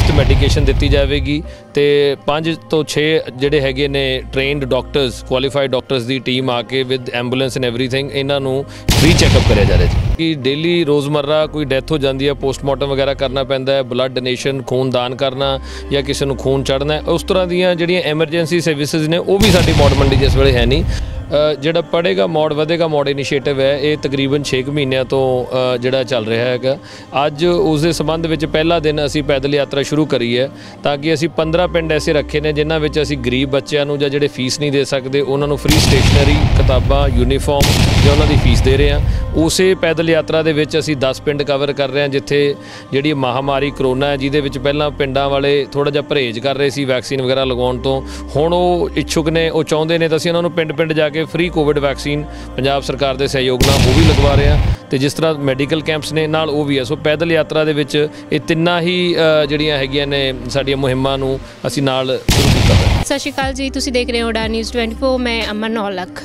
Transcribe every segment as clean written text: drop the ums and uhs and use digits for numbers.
मुफ्त मैडिकेशन दी जाएगी तो 5 ਤੋਂ 6 ਜਿਹੜੇ ਹੈਗੇ ने ट्रेनड डॉक्टर्स क्वालीफाइड डॉक्टर्स की टीम आके विद एंबूलेंस एंड एवरीथिंग इन्हों फ्री चैकअप कराया जा रहा है कि डेली रोज़मर्रा कोई डैथ हो जाती है पोस्टमार्टम वगैरह करना पैंदा है ब्लड डोनेशन खून दान करना या किसी को खून चढ़ना उस तरह दी ਜਿਹੜੀਆਂ एमरजेंसी सर्विसिज ने वो भी साडी मौड़ मंडी जिस ਵੇਲੇ है नहीं। ਜਿਹੜਾ ਪੜ੍ਹੇਗਾ ਮੌੜ ਵਧੇਗਾ ਮੌੜ ਇਨੀਸ਼ੀਏਟਿਵ ਹੈ ਇਹ ਤਕਰੀਬਨ 6 ਮਹੀਨਿਆਂ ਤੋਂ ਜਿਹੜਾ ਚੱਲ ਰਿਹਾ ਹੈਗਾ। ਅੱਜ ਉਸ ਦੇ ਸੰਬੰਧ ਵਿੱਚ ਪਹਿਲਾ ਦਿਨ ਅਸੀਂ ਪੈਦਲ ਯਾਤਰਾ ਸ਼ੁਰੂ ਕਰੀ ਹੈ ਤਾਂ ਕਿ ਅਸੀਂ 15 ਪਿੰਡ ਐਸੇ ਰੱਖੇ ਨੇ ਜਿਨ੍ਹਾਂ ਵਿੱਚ ਅਸੀਂ ਗਰੀਬ ਬੱਚਿਆਂ ਨੂੰ ਜਾਂ ਜਿਹੜੇ ਫੀਸ ਨਹੀਂ ਦੇ ਸਕਦੇ ਉਹਨਾਂ ਨੂੰ ਫ੍ਰੀ ਸਟੇਸ਼ਨਰੀ ਕਿਤਾਬਾਂ ਯੂਨੀਫਾਰਮ ਜਾਂ ਉਹਨਾਂ ਦੀ ਫੀਸ ਦੇ ਰਹੇ ਹਾਂ। ਉਸੇ ਪੈਦਲ ਯਾਤਰਾ ਦੇ ਵਿੱਚ ਅਸੀਂ 10 ਪਿੰਡ ਕਵਰ ਕਰ ਰਹੇ ਹਾਂ ਜਿੱਥੇ ਜਿਹੜੀ ਮਹਾਮਾਰੀ ਕਰੋਨਾ ਹੈ ਜਿਹਦੇ ਵਿੱਚ ਪਹਿਲਾਂ ਪਿੰਡਾਂ ਵਾਲੇ ਥੋੜ੍ਹਾ ਜਿਹਾ ਪਰਹੇਜ਼ ਕਰ ਰਹੇ ਸੀ ਵੈਕਸੀਨ ਵਗੈਰਾ ਲਗਾਉਣ ਤੋਂ ਹੁਣ ਉਹ ਇੱਛੁਕ ਨੇ ਉਹ ਚਾਹੁੰਦੇ ਨੇ ਤਾਂ ਅਸੀਂ ਉਹਨਾਂ ਨੂੰ ਪਿੰਡ ਜਾ ਕੇ फ्री कोविड वैक्सीन पंजाब सरकार के सहयोग नाल वो भी लगवा रहे हैं तो जिस तरह मैडिकल कैंप्स ने नाल वो भी है। सो पैदल यात्रा दे विच ये तिन्ना ही जिहड़ियां हैगियां ने साडियां मुहिमां नूं असीं नाल शुरू कीता है। सत श्री अकाल जी, तुसीं देख रहे हो उड़ान न्यूज़ 24। मैं अमन नौलख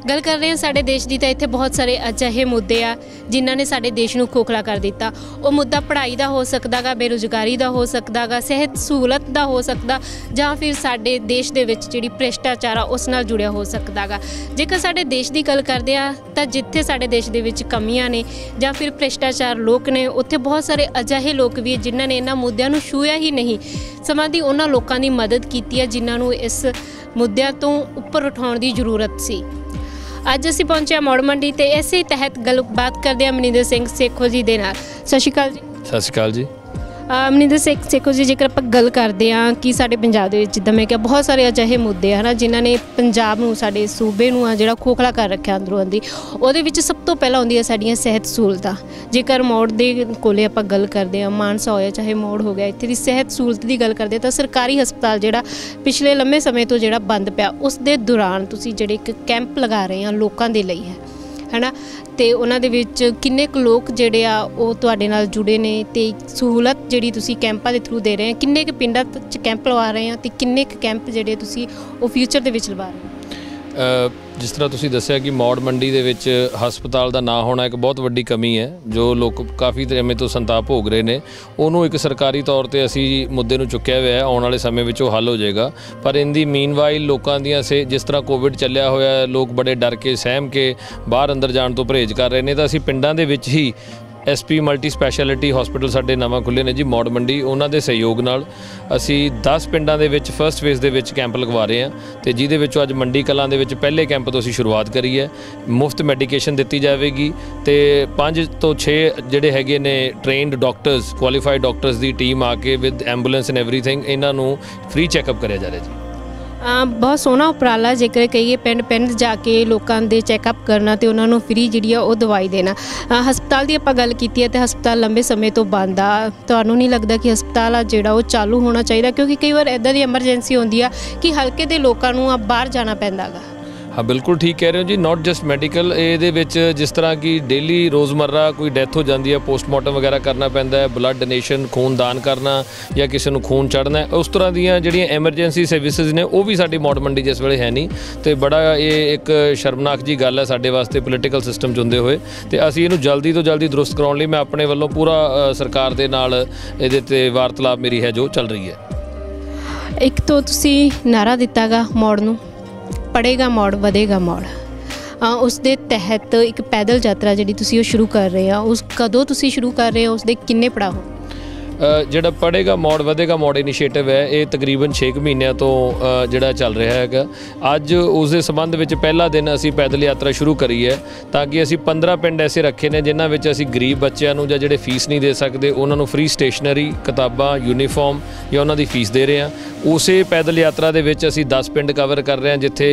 गल कर रहे हैं साडे देश की। तो इत्थे बहुत सारे अजिहे मुद्दे आ जिन्हां ने साडे देश नूं खोखला कर दिता। वो मुद्दा पढ़ाई का हो सकदा गा, बेरोज़गारी का हो सकदा गा, सेहत सहूलत का हो सकदा जां फिर साडे देश दे विच जिहड़ी भ्रिष्टाचार आ उस नाल जुड़िया हो सकदा गा। जेकर साडे देश की गल करदे आ तां जिथे साडे देश दे विच कमियां ने जां फिर भ्रिष्टाचार लोग ने उत्थे बहुत सारे अजिहे लोग भी जिन्हां ने इन्हां मुद्दिआं नूं छूया ही नहीं। समां दी उन्हां लोकां दी मदद कीती है जिन्हां नूं इस मुद्दिआं तो उपर उठाउण दी जरूरत सी। अज असीं पहुंचे मौड़ मंडी ते इसे तहत गलबात करदे आ मनिंदर सिंह सेखो जी दे नाल। सत श्री अकाल जी। सत श्री अकाल जी। मनिंदर सिंह सेखो जी, जेकर आपां गल करदे आ कि साडे पंजाब दे विच जिद्दां मैं कहा बहुत सारे अजिहे मुद्दे है ना जिन्हां ने पंजाब नूं साडे सूबे नूं जिहड़ा खोखला कर रखिआ अंदरों अंदरी। उहदे विच सब तो पहला आउंदी है साडीआं सेहत सहूलतां। जेकर मौड़ दे कोले आपां गल करदे आ मानसा होया चाहे मौड़ हो गया इत्थे दी सेहत सहूलत की गल करदे तां सरकारी हस्पताल जिहड़ा पिछले लंबे समय तो जिहड़ा बंद पिया उस दे दौरान तुसीं जिहड़े एक कैंप लगा रहे हैं लोकां दे लई है ना तो उन्होंने किन्ने क लोग जोड़े आ नाल जुड़े ने तो सहूलत जी तुसी कैंपा के थ्रू दे रहे हैं किन्ने क पिंडां च कैंप लवा रहे हैं तो किन्ने क कैंप जोड़े तुसी वो फ्यूचर के विच लवा रहे हैं। जिस तरह तुसी दस्सिया कि मौड़ मंडी दे विच हस्पताल का ना होना एक बहुत वड्डी कमी है जो लोग काफ़ी समय तो संताप भोग रहे हैं। उन्होंने एक सरकारी तौर पर असी मुद्दे नूं चुक्या हुआ है आने वाले समय में हल हो जाएगा। पर इनकी मीनवाइल लोगों दियां से जिस तरह कोविड चलिया होया लोग बड़े डर के सहम के बाहर अंदर जाने तो परहेज कर रहे हैं तो असी पिंडां दे विच ही SP मल्टी स्पैशलिटी हॉस्पिटल साडे नवां खुले ने जी मौड़ मंडी उन्हां दे सहयोग नाल असी 10 पिंडां दे which first phase they which camp लगवा रहे हैं तो जिहदे विचों अज मंडी कलां दे विच पहले कैंप तो असी शुरुआत करी है। मुफ्त मैडिकेशन दी जाएगी तो 5 ਤੋਂ 6 जिहड़े हैगे ने ट्रेनड डॉक्टर्स क्वालीफाइड डॉक्टर्स की टीम आके विद एंबूलेंस एंड एवरीथिंग इन्हों फ्री चैकअप कराया जा रहा है जी। बहुत सोहना उपराला जेकर कहिए पिंड पिंड जाके लोगों के चैकअप करना तो उन्होंने फ्री जी दवाई देना। हस्पताल की आप गल की है तो हस्पताल लंबे समय तो बंद आ तो नहीं लगता कि हस्पताल आ जोड़ा वो चालू होना चाहिए क्योंकि कई बार इदा की एमरजेंसी होती है कि हल्के के लोगों बाहर जाना पैंदा गा। हाँ बिल्कुल ठीक कह रहे हो जी। नॉट जस्ट मैडिकल ये जिस तरह की डेली रोज़मर्रा कोई डैथ हो जाती है पोस्टमार्टम वगैरह करना पैंदा है ब्लड डोनेशन खून दान करना या किसी को खून चढ़ना उस तरह दी जिहड़ियां एमरजेंसी सर्विसिज ने वो भी साडी मौड़ मंडी जिस वेले है नहीं। तो बड़ा ये एक शर्मनाक जी गल है साडे वास्ते पोलीटिकल सिस्टम च हुंदे होए तो असीं इहनूं जल्दी तो जल्दी दुरुस्त कराउण लई मैं अपने वल्लों पूरा सरकार दे नाल इहदे ते वार्तालाप मेरी है जो चल रही है। एक तो तुसीं नारा दिता गा मौड़ नूं पढ़ेगा मौड़ वधेगा मौड़ उस दे तहत एक पैदल यात्रा जी तुसीं शुरू कर रहे हो उस कदों तुसीं शुरू कर रहे हो उस दे किन्ने पड़ाव ਜਿਹੜਾ ਪੜ੍ਹੇਗਾ ਮੌੜ ਵਧੇਗਾ ਮੌੜ ਇਨੀਸ਼ੀਏਟਿਵ ਹੈ ਇਹ ਤਕਰੀਬਨ 6 ਮਹੀਨਿਆਂ ਤੋਂ ਜਿਹੜਾ ਚੱਲ ਰਿਹਾ ਹੈਗਾ। ਅੱਜ ਉਸ ਦੇ ਸੰਬੰਧ ਵਿੱਚ ਪਹਿਲਾ ਦਿਨ ਅਸੀਂ ਪੈਦਲ ਯਾਤਰਾ ਸ਼ੁਰੂ ਕਰੀ ਹੈ ਤਾਂ ਕਿ ਅਸੀਂ 15 ਪਿੰਡ ਐਸੇ ਰੱਖੇ ਨੇ ਜਿਨ੍ਹਾਂ ਵਿੱਚ ਅਸੀਂ ਗਰੀਬ ਬੱਚਿਆਂ ਨੂੰ ਜਾਂ ਜਿਹੜੇ ਫੀਸ ਨਹੀਂ ਦੇ ਸਕਦੇ ਉਹਨਾਂ ਨੂੰ ਫ੍ਰੀ ਸਟੇਸ਼ਨਰੀ ਕਿਤਾਬਾਂ ਯੂਨੀਫਾਰਮ ਜਾਂ ਉਹਨਾਂ ਦੀ ਫੀਸ ਦੇ ਰਹੇ ਹਾਂ। ਉਸੇ ਪੈਦਲ ਯਾਤਰਾ ਦੇ ਵਿੱਚ ਅਸੀਂ 10 ਪਿੰਡ ਕਵਰ ਕਰ ਰਹੇ ਹਾਂ ਜਿੱਥੇ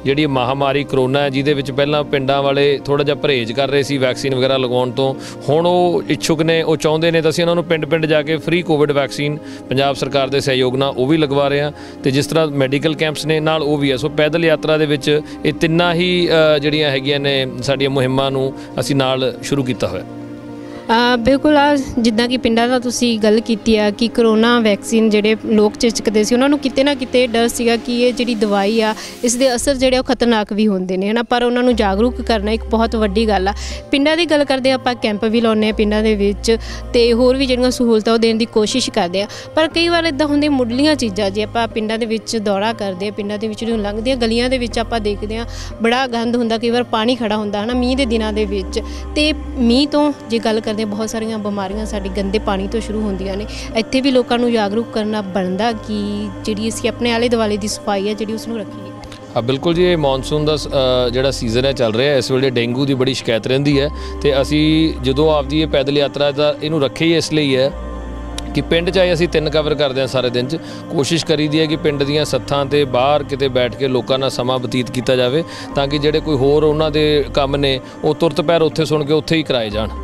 ਜਿਹੜੀ ਮਹਾਮਾਰੀ ਕਰੋਨਾ ਹੈ ਜਿਹਦੇ ਵਿੱਚ ਪਹਿਲਾਂ ਪਿੰਡਾਂ ਵਾਲੇ ਥੋੜ੍ਹਾ ਜਿਹਾ ਪਰਹੇਜ਼ ਕਰ ਰਹੇ ਸੀ ਵੈਕਸੀਨ ਵਗੈਰਾ ਲਗਾਉਣ ਤੋਂ ਹੁਣ ਉਹ ਇੱਛੁਕ ਨੇ ਉਹ ਚਾਹੁੰਦੇ ਨੇ ਤਾਂ ਅਸੀਂ ਉਹਨਾਂ ਨੂੰ ਪਿੰਡ ਜਾ ਕੇ फ्री कोविड वैक्सीन पंजाब सरकार के सहयोग नाल वो भी लगवा रहे हैं तो जिस तरह मैडिकल कैंप्स ने नाल वो भी है। सो पैदल यात्रा दे विच ये तिन्ना ही जिहड़ियां हैगियां ने साडियां मुहिमां नूं असीं नाल शुरू कीता होया। ਬਿਲਕੁਲ ਜਿੱਦਾਂ ਕਿ ਪਿੰਡਾਂ ਦਾ ਤੁਸੀਂ ਗੱਲ ਕੀਤੀ ਆ ਕਿ ਕਰੋਨਾ ਵੈਕਸੀਨ ਜਿਹੜੇ ਲੋਕ ਝਿਜਕਦੇ ਸੀ ਉਹਨਾਂ ਨੂੰ ਕਿਤੇ ਨਾ ਕਿਤੇ ਡਰ ਸੀਗਾ ਕਿ ਇਹ ਜਿਹੜੀ ਦਵਾਈ ਆ ਇਸ ਦੇ ਅਸਰ ਜਿਹੜੇ ਉਹ ਖਤਰਨਾਕ ਵੀ ਹੁੰਦੇ ਨੇ ਹੈ ਨਾ, ਪਰ ਉਹਨਾਂ ਨੂੰ ਜਾਗਰੂਕ ਕਰਨਾ ਇੱਕ ਬਹੁਤ ਵੱਡੀ ਗੱਲ ਆ। ਪਿੰਡਾਂ ਦੀ ਗੱਲ ਕਰਦੇ ਆਪਾਂ ਕੈਂਪ ਵੀ ਲਾਉਂਦੇ ਹਾਂ ਪਿੰਡਾਂ ਦੇ ਵਿੱਚ ਅਤੇ ਹੋਰ ਵੀ ਜਿਹੜੀਆਂ ਸਹੂਲਤਾਂ ਉਹ ਦੇਣ ਦੀ ਕੋਸ਼ਿਸ਼ ਕਰਦੇ ਆ, ਪਰ ਕਈ ਵਾਰ ਇੱਦਾਂ ਹੁੰਦੀਆਂ ਮੁੱਢਲੀਆਂ ਚੀਜ਼ਾਂ ਜੇ ਆਪਾਂ ਪਿੰਡਾਂ ਦੇ ਵਿੱਚ ਦੌਰਾ ਕਰਦੇ ਹਾਂ, ਪਿੰਡਾਂ ਦੇ ਵਿੱਚ ਨੂੰ ਲੰਘਦੇ ਹਾਂ, ਗਲੀਆਂ ਦੇ ਵਿੱਚ ਆਪਾਂ ਦੇਖਦੇ ਹਾਂ ਬੜਾ ਗੰਦ ਹੁੰਦਾ, ਕਈ ਵਾਰ ਪਾਣੀ ਖੜਾ ਹੁੰਦਾ ਹੈ ਨਾ ਮੀਂਹ ਦੇ ਦਿਨਾਂ ਦੇ ਵਿੱਚ, ਅਤੇ ਮੀਂਹ ਤੋਂ ਜੇ ਗੱਲ ਕਰਦੇ ਬਹੁਤ ਸਾਰੀਆਂ ਬਿਮਾਰੀਆਂ ਸਾਡੇ ਗੰਦੇ ਪਾਣੀ ਤੋਂ ਸ਼ੁਰੂ ਹੁੰਦੀਆਂ ਨੇ। ਇੱਥੇ ਵੀ ਲੋਕਾਂ ਨੂੰ ਜਾਗਰੂਕ ਕਰਨਾ ਬਣਦਾ ਕਿ ਜਿਹੜੀ ਅਸੀਂ ਆਪਣੇ ਆਲੇ ਦੁਆਲੇ ਦੀ ਸਫਾਈ ਹੈ ਜਿਹੜੀ ਉਸਨੂੰ ਰੱਖੀਏ। ਹਾਂ ਬਿਲਕੁਲ ਜੀ, ਇਹ ਮੌਨਸੂਨ ਦਾ ਜਿਹੜਾ ਸੀਜ਼ਨ ਹੈ ਚੱਲ ਰਿਹਾ, ਇਸ ਵੇਲੇ ਡੇਂਗੂ ਦੀ ਬੜੀ ਸ਼ਿਕਾਇਤ ਰਹਿੰਦੀ ਹੈ ਅਤੇ ਅਸੀਂ ਜਦੋਂ ਆਪਦੀ ਇਹ ਪੈਦਲ ਯਾਤਰਾ ਦਾ ਇਹਨੂੰ ਰੱਖੇ ਹੀ ਇਸ ਲਈ ਹੈ ਕਿ ਪਿੰਡ 'ਚ ਆਏ ਅਸੀਂ 3 ਕਵਰ ਕਰਦੇ ਹਾਂ ਸਾਰੇ ਦਿਨ 'ਚ। ਕੋਸ਼ਿਸ਼ ਕਰੀਦੀ ਹੈ ਕਿ ਪਿੰਡ ਦੀਆਂ ਸੱਥਾਂ 'ਤੇ ਬਾਹਰ ਕਿਤੇ ਬੈਠ ਕੇ ਲੋਕਾਂ ਨਾਲ ਸਮਾਂ ਬਤੀਤ ਕੀਤਾ ਜਾਵੇ ਤਾਂ ਕਿ ਜਿਹੜੇ ਕੋਈ ਹੋਰ ਉਹਨਾਂ ਦੇ ਕੰਮ ਨੇ ਉਹ ਤੁਰਤ ਪੈਰ ਉੱਥੇ ਸੁਣ ਕੇ ਉੱਥੇ ਹੀ ਕਰਾਏ ਜਾਣ।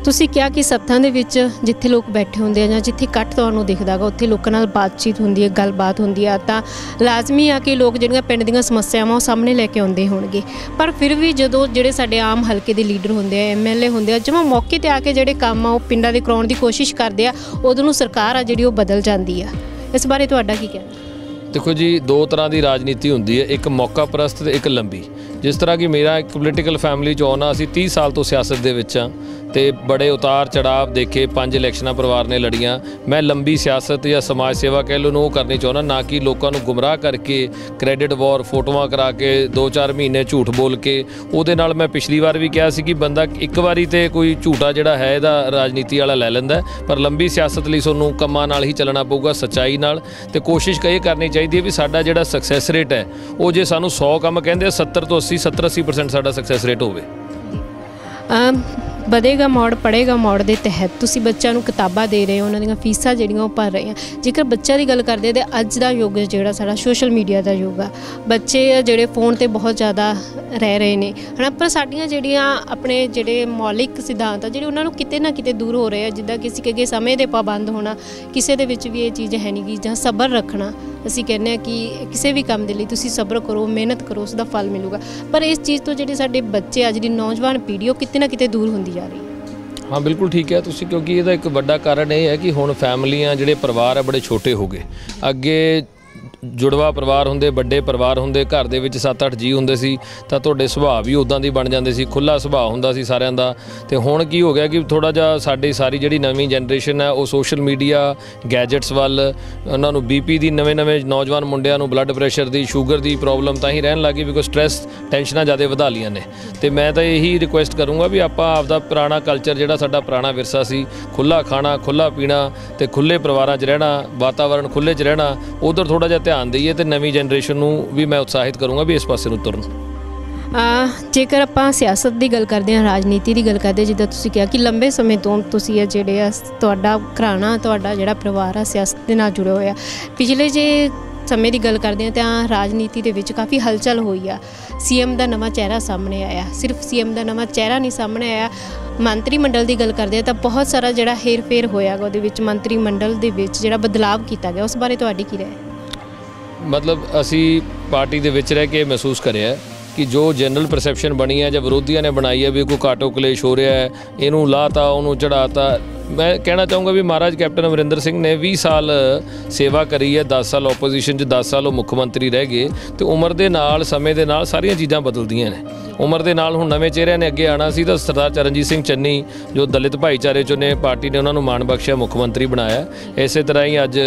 ਤੁਸੀਂ ਕਿਹਾ ਕਿ ਸੱਥਾਂ ਦੇ ਵਿੱਚ ਜਿੱਥੇ ਲੋਕ ਬੈਠੇ ਹੁੰਦੇ ਆ ਜਾਂ ਜਿੱਥੇ ਇਕੱਠ ਤੁਹਾਨੂੰ ਦਿਖਦਾ ਗਾ ਉੱਥੇ ਲੋਕਾਂ ਨਾਲ ਬਾਤਚੀਤ ਹੁੰਦੀ ਹੈ, ਗੱਲਬਾਤ ਹੁੰਦੀ ਆ, ਤਾਂ ਲਾਜ਼ਮੀ ਆ ਕਿ ਲੋਕ ਜਿਹੜੀਆਂ ਪਿੰਡ ਦੀਆਂ ਸਮੱਸਿਆਵਾਂ ਉਹ ਸਾਹਮਣੇ ਲੈ ਕੇ ਆਉਂਦੇ ਹੋਣਗੇ। ਪਰ ਫਿਰ ਵੀ ਜਦੋਂ ਜਿਹੜੇ ਸਾਡੇ ਆਮ ਹਲਕੇ ਦੇ ਲੀਡਰ ਹੁੰਦੇ ਆ, MLA ਹੁੰਦੇ ਆ, ਜਿਵੇਂ ਮੌਕੇ 'ਤੇ ਆ ਕੇ ਜਿਹੜੇ ਕੰਮ ਆ ਉਹ ਪਿੰਡਾਂ ਦੇ ਕਰਾਉਣ ਦੀ ਕੋਸ਼ਿਸ਼ ਕਰਦੇ ਆ, ਉਦੋਂ ਨੂੰ ਸਰਕਾਰ ਆ ਜਿਹੜੀ ਉਹ ਬਦਲ ਜਾਂਦੀ ਆ। ਇਸ ਬਾਰੇ ਤੁਹਾਡਾ ਕੀ ਕਹਿਣਾ? ਦੇਖੋ ਜੀ, 2 ਤਰ੍ਹਾਂ ਦੀ ਰਾਜਨੀਤੀ ਹੁੰਦੀ ਹੈ, ਇੱਕ ਮੌਕਾ ਪ੍ਰਸਤ ਅਤੇ ਇੱਕ ਲੰਬੀ। ਜਿਸ ਤਰ੍ਹਾਂ ਕਿ ਮੇਰਾ ਇੱਕ ਪੋਲੀਟੀਕਲ ਫੈਮਿਲੀ 'ਚ ਆਉਣਾ, ਅਸੀਂ 30 ਸਾਲ ਤੋਂ ਸਿਆਸਤ ਦੇ ਵਿੱਚ ਹਾਂ ਅਤੇ ਬੜੇ ਉਤਾਰ ਚੜਾਵ ਦੇਖੇ, 5 ਇਲੈਕਸ਼ਨਾਂ ਪਰਿਵਾਰ ਨੇ ਲੜੀਆਂ। ਮੈਂ ਲੰਬੀ ਸਿਆਸਤ ਜਾਂ ਸਮਾਜ ਸੇਵਾ ਕਹਿ ਲਓ ਨੂੰ ਉਹ ਕਰਨੀ ਚਾਹੁੰਦਾ, ਨਾ ਕਿ ਲੋਕਾਂ ਨੂੰ ਗੁੰਮਰਾਹ ਕਰਕੇ ਕ੍ਰੈਡਿਟ ਵਾਰ ਫੋਟੋਆਂ ਕਰਾ ਕੇ 2-4 ਮਹੀਨੇ ਝੂਠ ਬੋਲ ਕੇ। ਉਹਦੇ ਨਾਲ ਮੈਂ ਪਿਛਲੀ ਵਾਰ ਵੀ ਕਿਹਾ ਸੀ ਕਿ ਬੰਦਾ ਇੱਕ ਵਾਰੀ ਤੇ ਕੋਈ ਝੂਠਾ ਜਿਹੜਾ ਹੈ ਇਹਦਾ ਰਾਜਨੀਤੀ ਵਾਲਾ ਲੈ ਲੈਂਦਾ, ਪਰ ਲੰਬੀ ਸਿਆਸਤ ਲਈ ਤੁਹਾਨੂੰ ਕੰਮਾਂ ਨਾਲ ਹੀ ਚੱਲਣਾ ਪਊਗਾ, ਸੱਚਾਈ ਨਾਲ। ਅਤੇ ਕੋਸ਼ਿਸ਼ ਇਹ ਕਰਨੀ ਚਾਹੀਦੀ ਹੈ ਵੀ ਸਾਡਾ ਜਿਹੜਾ ਸਕਸੈਸ ਰੇਟ ਹੈ ਉਹ ਜੇ ਸਾਨੂੰ 100 ਕੰਮ ਕਹਿੰਦੇ ਆ 70 ਤੋਂ 80 70-80% ਸਾਡਾ ਸਕਸੈਸ ਰੇਟ ਹੋਵੇ। ਵਧੇਗਾ ਮੋੜ ਪੜ੍ਹੇਗਾ ਮੋੜ ਦੇ ਤਹਿਤ ਤੁਸੀਂ ਬੱਚਿਆਂ ਨੂੰ ਕਿਤਾਬਾਂ ਦੇ ਰਹੇ ਹੋ, ਉਹਨਾਂ ਦੀਆਂ ਫੀਸਾਂ ਜਿਹੜੀਆਂ ਉਹ ਭਰ ਰਹੇ ਆ। ਜੇਕਰ ਬੱਚਿਆਂ ਦੀ ਗੱਲ ਕਰਦੇ ਤਾਂ ਅੱਜ ਦਾ ਯੁੱਗ ਜਿਹੜਾ ਸਾਡਾ ਸੋਸ਼ਲ ਮੀਡੀਆ ਦਾ ਯੁੱਗ ਆ, ਬੱਚੇ ਜਿਹੜੇ ਫੋਨ 'ਤੇ ਬਹੁਤ ਜ਼ਿਆਦਾ ਰਹਿ ਰਹੇ ਨੇ ਹੈ ਨਾ, ਪਰ ਸਾਡੀਆਂ ਜਿਹੜੀਆਂ ਆਪਣੇ ਜਿਹੜੇ ਮੌਲਿਕ ਸਿਧਾਂਤ ਆ ਜਿਹੜੇ ਉਹਨਾਂ ਨੂੰ ਕਿਤੇ ਨਾ ਕਿਤੇ ਦੂਰ ਹੋ ਰਹੇ ਆ। ਜਿੱਦਾਂ ਕਿ ਅਸੀਂ ਕਹੀਏ ਸਮੇਂ ਦੇ ਪਾਬੰਦ ਹੋਣਾ, ਕਿਸੇ ਦੇ ਵਿੱਚ ਵੀ ਇਹ ਚੀਜ਼ ਹੈ ਨਹੀਂ ਗੀ, ਜਾਂ ਸਬਰ ਰੱਖਣਾ। ਅਸੀਂ ਕਹਿੰਦੇ ਹਾਂ ਕਿ ਕਿਸੇ ਵੀ ਕੰਮ ਦੇ ਲਈ ਤੁਸੀਂ ਸਬਰ ਕਰੋ, ਮਿਹਨਤ ਕਰੋ, ਉਸ ਦਾ ਫਲ ਮਿਲੂਗਾ। ਪਰ ਇਸ ਚੀਜ਼ ਤੋਂ ਜਿਹੜੇ ਸਾਡੇ ਬੱਚੇ ਅੱਜ ਦੀ ਨੌਜਵਾਨ ਪੀੜ੍ਹੀ ਉਹ ਕਿਤੇ ਨਾ ਕਿਤੇ ਦੂਰ ਹੁੰਦੀ ਜਾ ਰਹੀ ਹੈ। ਹਾਂ ਬਿਲਕੁਲ ਠੀਕ ਹੈ ਤੁਸੀਂ, ਕਿਉਂਕਿ ਇਹਦਾ ਇੱਕ ਵੱਡਾ ਕਾਰਨ ਇਹ ਹੈ ਕਿ ਹੁਣ ਫੈਮਲੀਆਂ ਜਿਹੜੇ ਪਰਿਵਾਰ ਆ ਬੜੇ ਛੋਟੇ ਹੋ ਗਏ। ਅੱਗੇ ਜੁੜਵਾ ਪਰਿਵਾਰ ਹੁੰਦੇ, ਵੱਡੇ ਪਰਿਵਾਰ ਹੁੰਦੇ, ਘਰ ਦੇ ਵਿੱਚ 7-8 ਜੀ ਹੁੰਦੇ ਸੀ ਤਾਂ ਤੁਹਾਡੇ ਸੁਭਾਅ ਵੀ ਉੱਦਾਂ ਦੀ ਬਣ ਜਾਂਦੇ ਸੀ, ਖੁੱਲ੍ਹਾ ਸੁਭਾਅ ਹੁੰਦਾ ਸੀ ਸਾਰਿਆਂ ਦਾ। ਅਤੇ ਹੁਣ ਕੀ ਹੋ ਗਿਆ ਕਿ ਥੋੜ੍ਹਾ ਜਿਹਾ ਸਾਡੀ ਸਾਰੀ ਜਿਹੜੀ ਨਵੀਂ ਜਨਰੇਸ਼ਨ ਹੈ ਉਹ ਸੋਸ਼ਲ ਮੀਡੀਆ, ਗੈਜਟਸ ਵੱਲ, ਉਹਨਾਂ ਨੂੰ BP ਦੀ, ਨਵੇਂ ਨੌਜਵਾਨ ਮੁੰਡਿਆਂ ਨੂੰ ਬਲੱਡ ਪ੍ਰੈਸ਼ਰ ਦੀ, ਸ਼ੂਗਰ ਦੀ ਪ੍ਰੋਬਲਮ ਤਾਂ ਹੀ ਰਹਿਣ ਲੱਗ ਗਈ ਬਿਕੋਜ਼ ਸਟਰੈਸ, ਟੈਨਸ਼ਨਾਂ ਜ਼ਿਆਦਾ ਵਧਾ ਲਈਆਂ ਨੇ। ਅਤੇ ਮੈਂ ਤਾਂ ਇਹੀ ਰਿਕੁਐਸਟ ਕਰੂੰਗਾ ਵੀ ਆਪਾਂ ਆਪਦਾ ਪੁਰਾਣਾ ਕਲਚਰ ਜਿਹੜਾ ਸਾਡਾ ਪੁਰਾਣਾ ਵਿਰਸਾ ਸੀ, ਖੁੱਲ੍ਹਾ ਖਾਣਾ, ਖੁੱਲ੍ਹਾ ਪੀਣਾ ਅਤੇ ਖੁੱਲ੍ਹੇ ਪਰਿਵਾਰਾਂ 'ਚ ਰਹਿਣਾ, ਵਾਤਾਵਰਨ ਖੁੱਲ੍ਹੇ 'ਚ ਰਹਿਣਾ, ਉੱਧਰ ਥੋੜ੍ਹਾ ਜਿਹਾ ਧਿਆਨ ਦਈਏ। ਅਤੇ ਨਵੀਂ ਜਨਰੇਸ਼ਨ ਨੂੰ ਵੀ ਮੈਂ ਉਤਸ਼ਾਹਿਤ ਕਰੂੰਗਾ ਵੀ ਇਸ ਪਾਸੇ ਨੂੰ ਤੁਰਨ। ਜੇਕਰ ਆਪਾਂ ਸਿਆਸਤ ਦੀ ਗੱਲ ਕਰਦੇ ਹਾਂ, ਰਾਜਨੀਤੀ ਦੀ ਗੱਲ ਕਰਦੇ, ਜਿੱਦਾਂ ਤੁਸੀਂ ਕਿਹਾ ਕਿ ਲੰਬੇ ਸਮੇਂ ਤੋਂ ਤੁਸੀਂ ਇਹ ਜਿਹੜੇ ਆ ਤੁਹਾਡਾ ਘਰਾਣਾ, ਤੁਹਾਡਾ ਜਿਹੜਾ ਪਰਿਵਾਰ ਆ ਸਿਆਸਤ ਦੇ ਨਾਲ ਜੁੜਿਆ ਹੋਇਆ। ਪਿਛਲੇ ਜੇ ਸਮੇਂ ਦੀ ਗੱਲ ਕਰਦੇ ਹਾਂ ਤਾਂ ਰਾਜਨੀਤੀ ਦੇ ਵਿੱਚ ਕਾਫੀ ਹਲਚਲ ਹੋਈ ਆ। CM ਦਾ ਨਵਾਂ ਚਿਹਰਾ ਸਾਹਮਣੇ ਆਇਆ, ਸਿਰਫ CM ਦਾ ਨਵਾਂ ਚਿਹਰਾ ਨਹੀਂ ਸਾਹਮਣੇ ਆਇਆ, ਮੰਤਰੀ ਮੰਡਲ ਦੀ ਗੱਲ ਕਰਦੇ ਹਾਂ ਤਾਂ ਬਹੁਤ ਸਾਰਾ ਜਿਹੜਾ ਹੇਰ ਫੇਰ ਹੋਇਆ ਗਾ ਉਹਦੇ ਵਿੱਚ, ਮੰਤਰੀ ਮੰਡਲ ਦੇ ਵਿੱਚ ਜਿਹੜਾ ਬਦਲਾਵ ਕੀਤਾ ਗਿਆ, ਉਸ ਬਾਰੇ ਤੁਹਾਡੀ ਕੀ ਰਾਏ ਹੈ? ਮਤਲਬ ਅਸੀਂ ਪਾਰਟੀ ਦੇ ਵਿੱਚ ਰਹਿ ਕੇ ਮਹਿਸੂਸ ਕਰਿਆ ਕਿ ਜੋ ਜਨਰਲ ਪਰਸੈਪਸ਼ਨ ਬਣੀ ਹੈ ਜਾਂ ਵਿਰੋਧੀਆਂ ਨੇ ਬਣਾਈ ਹੈ ਵੀ ਕੋਈ ਕਾਟੋ ਕਲੇਸ਼ ਹੋ ਰਿਹਾ ਹੈ, ਇਹਨੂੰ ਲਾਤਾ, ਉਹਨੂੰ ਚੜਾਤਾ। ਮੈਂ ਕਹਿਣਾ ਚਾਹੂੰਗਾ ਵੀ ਮਹਾਰਾਜ ਕੈਪਟਨ ਅਮਰਿੰਦਰ ਸਿੰਘ ਨੇ 20 ਸਾਲ ਸੇਵਾ ਕਰੀ ਹੈ, 10 ਸਾਲ ਓਪੋਜੀਸ਼ਨ 'ਚ, 10 ਸਾਲ ਉਹ ਮੁੱਖ ਮੰਤਰੀ ਰਹਿ ਗਏ। ਅਤੇ ਉਮਰ ਦੇ ਨਾਲ, ਸਮੇਂ ਦੇ ਨਾਲ ਸਾਰੀਆਂ ਚੀਜ਼ਾਂ ਬਦਲਦੀਆਂ ਨੇ। ਉਮਰ ਦੇ ਨਾਲ ਹੁਣ ਨਵੇਂ ਚਿਹਰਿਆਂ ਨੇ ਅੱਗੇ ਆਉਣਾ ਸੀ ਤਾਂ ਸਰਦਾਰ ਚਰਨਜੀਤ ਸਿੰਘ ਚੰਨੀ ਜੋ ਦਲਿਤ ਭਾਈਚਾਰੇ 'ਚੋਂ ਨੇ, ਪਾਰਟੀ ਨੇ ਉਹਨਾਂ ਨੂੰ ਮਾਣ ਬਖਸ਼ਿਆ, ਮੁੱਖ ਮੰਤਰੀ ਬਣਾਇਆ। ਇਸੇ ਤਰ੍ਹਾਂ ਹੀ ਅੱਜ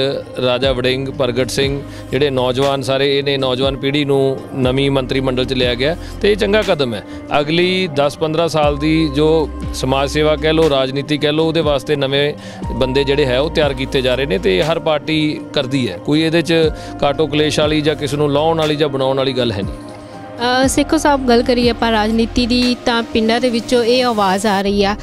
ਰਾਜਾ ਵੜਿੰਗ, ਪ੍ਰਗਟ ਸਿੰਘ, ਜਿਹੜੇ ਨੌਜਵਾਨ ਸਾਰੇ ਇਹ ਨੇ, ਨੌਜਵਾਨ ਪੀੜ੍ਹੀ ਨੂੰ ਨਵੀਂ ਮੰਤਰੀ ਮੰਡਲ 'ਚ ਲਿਆ ਗਿਆ ਅਤੇ ਇਹ ਚੰਗਾ ਕਦਮ ਹੈ। ਅਗਲੀ 10-15 ਸਾਲ ਦੀ ਜੋ ਸਮਾਜ ਸੇਵਾ ਕਹਿ ਲਓ, ਰਾਜਨੀਤੀ ਕਹਿ ਲਓ, ਉਹਦੇ ਵਾਸਤੇ ਨਵੇਂ ਬੰਦੇ ਜਿਹੜੇ ਹੈ ਉਹ ਤਿਆਰ ਕੀਤੇ ਜਾ ਰਹੇ ਨੇ ਅਤੇ ਹਰ ਪਾਰਟੀ ਕਰਦੀ ਹੈ। ਕੋਈ ਇਹਦੇ 'ਚ ਕਾਟੋ ਕਲੇਸ਼ ਵਾਲੀ ਜਾਂ ਕਿਸੇ ਨੂੰ ਲਾਉਣ ਵਾਲੀ ਜਾਂ ਬਣਾਉਣ ਵਾਲੀ ਗੱਲ ਹੈ ਨਹੀਂ। ਸੇਖੋ ਸਾਹਿਬ, ਗੱਲ ਕਰੀਏ ਆਪਾਂ ਰਾਜਨੀਤੀ ਦੀ ਤਾਂ ਪਿੰਡਾਂ ਦੇ ਵਿੱਚੋਂ ਇਹ ਆਵਾਜ਼ ਆ ਰਹੀ ਆ